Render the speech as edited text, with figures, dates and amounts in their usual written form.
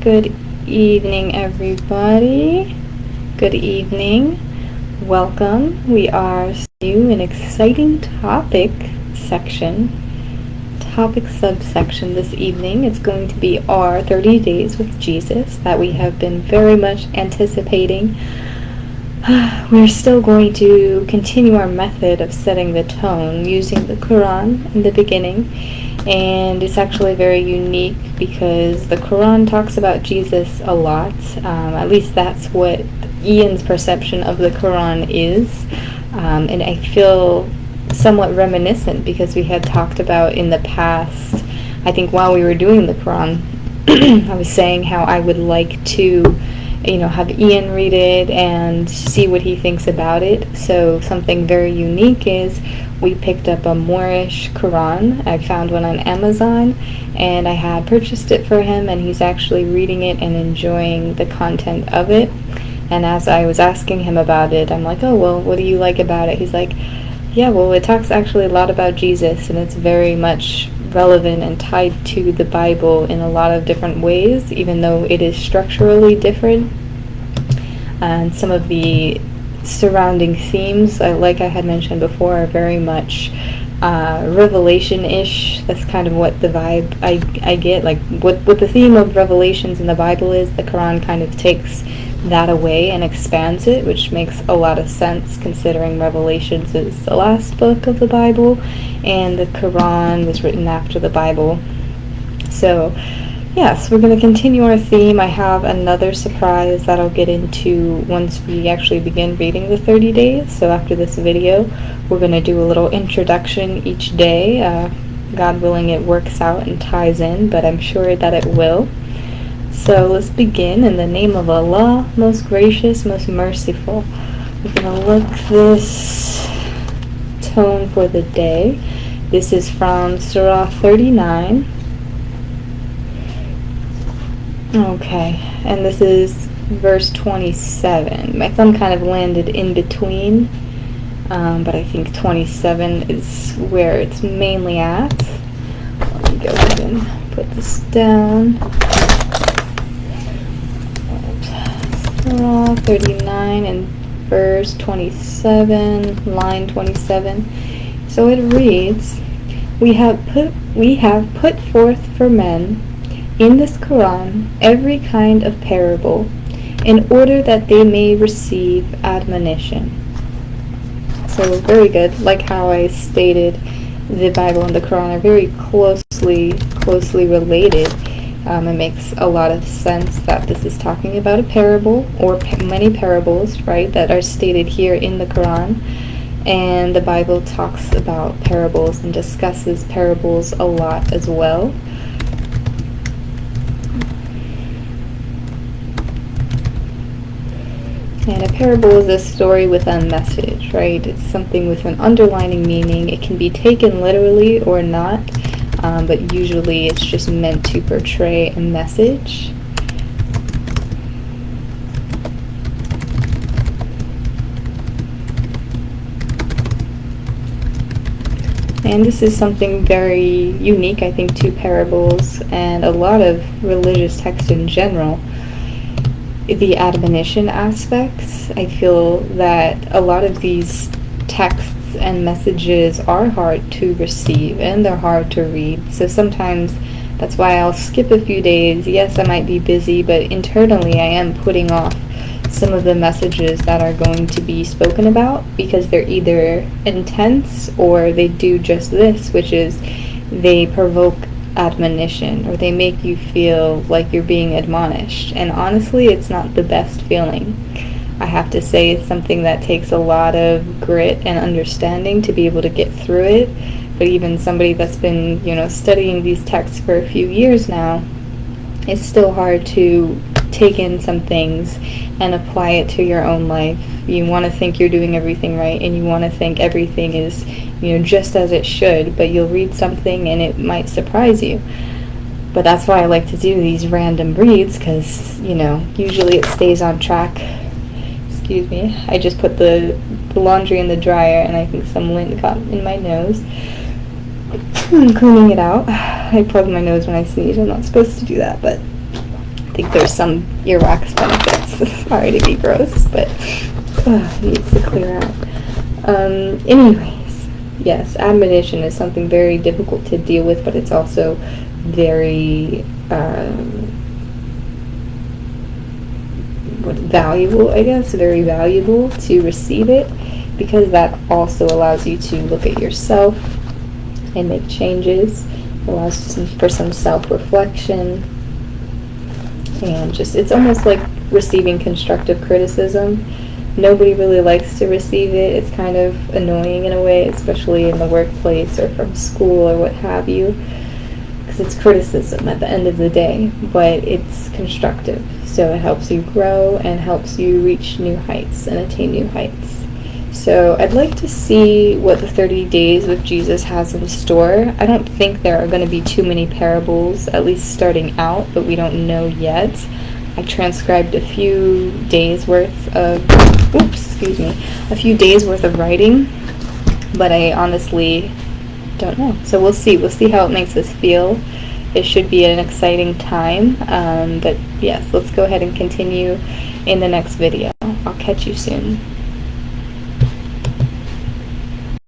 Good evening, everybody. Good evening. Welcome. We are new and exciting topic subsection this evening. It's going to be our 30 days with Jesus that we have been very much anticipating. We're still going to continue our method of setting the tone using the Qur'an in the beginning. And it's actually very unique because the Qur'an talks about Jesus a lot. At least that's what Ian's perception of the Qur'an is. And I feel somewhat reminiscent because we had talked about in the past, I think while we were doing the Qur'an, I was saying how I would like to have Ian read it and see what he thinks about it. So something very unique is we picked up a Moorish Qur'an. I found one on Amazon and I had purchased it for him, and he's actually reading it and enjoying the content of it. And as I was asking him about it, I'm like, oh, well, what do you like about it? He's like, yeah, well, it talks actually a lot about Jesus, and it's very much relevant and tied to the Bible in a lot of different ways, even though it is structurally different. And some of the surrounding themes, like I had mentioned before, are very much Revelation-ish. That's kind of what the vibe I get. Like what the theme of Revelations in the Bible is, the Quran kind of takes that away and expands it, which makes a lot of sense considering Revelations is the last book of the Bible and the Quran was written after the Bible. So yes, we're going to continue our theme. I have another surprise that I'll get into once we actually begin reading the 30 days. So after this video, we're going to do a little introduction each day. God willing, it works out and ties in, but I'm sure that it will. So let's begin in the name of Allah, most gracious, most merciful. We're going to look this tone for the day. This is from Surah 39. Okay, and this is verse 27. My thumb kind of landed in between, but I think 27 is where it's mainly at. Let me go ahead and put this down. Surah 39 and verse 27, line 27. So it reads, We have put forth for men in this Quran every kind of parable, in order that they may receive admonition. So very good. Like how I stated, the Bible and the Quran are very closely related. It makes a lot of sense that this is talking about a parable, or many parables, right, that are stated here in the Quran. And the Bible talks about parables and discusses parables a lot as well. And a parable is a story with a message, right? It's something with an underlining meaning. It can be taken literally or not, but usually it's just meant to portray a message. And this is something very unique, I think, to parables and a lot of religious texts in general. The admonition aspects, I feel that a lot of these texts and messages are hard to receive and they're hard to read. So sometimes that's why I'll skip a few days. Yes, I might be busy, but internally I am putting off some of the messages that are going to be spoken about because they're either intense or they do just this, which is they provoke admonition, or they make you feel like you're being admonished. And honestly, it's not the best feeling. I have to say it's something that takes a lot of grit and understanding to be able to get through it. But even somebody that's been, studying these texts for a few years now, it's still hard to take in some things and apply it to your own life. You want to think you're doing everything right, and you want to think everything is just as it should, but you'll read something and it might surprise you. But that's why I like to do these random reads, because usually it stays on track. Excuse me, I just put the laundry in the dryer and I think some lint got in my nose. I'm cleaning it out. I plug my nose when I sneeze. I'm not supposed to do that, but think there's some earwax benefits. Sorry to be gross, but it needs to clear out. Anyways, yes, admonition is something very difficult to deal with, but it's also very valuable, I guess, very valuable to receive it, because that also allows you to look at yourself and make changes, allows for some self-reflection, and just, it's almost like receiving constructive criticism. Nobody really likes to receive it. It's kind of annoying in a way, especially in the workplace or from school or what have you, because it's criticism at the end of the day, but it's constructive. So it helps you grow and helps you reach new heights and attain new heights. So I'd like to see what the 30 days with Jesus has in store. I don't think there are going to be too many parables, at least starting out, but we don't know yet. I transcribed a few days worth of, a few days worth of writing, but I honestly don't know. So we'll see. We'll see how it makes us feel. It should be an exciting time, but yes, let's go ahead and continue in the next video. I'll catch you soon.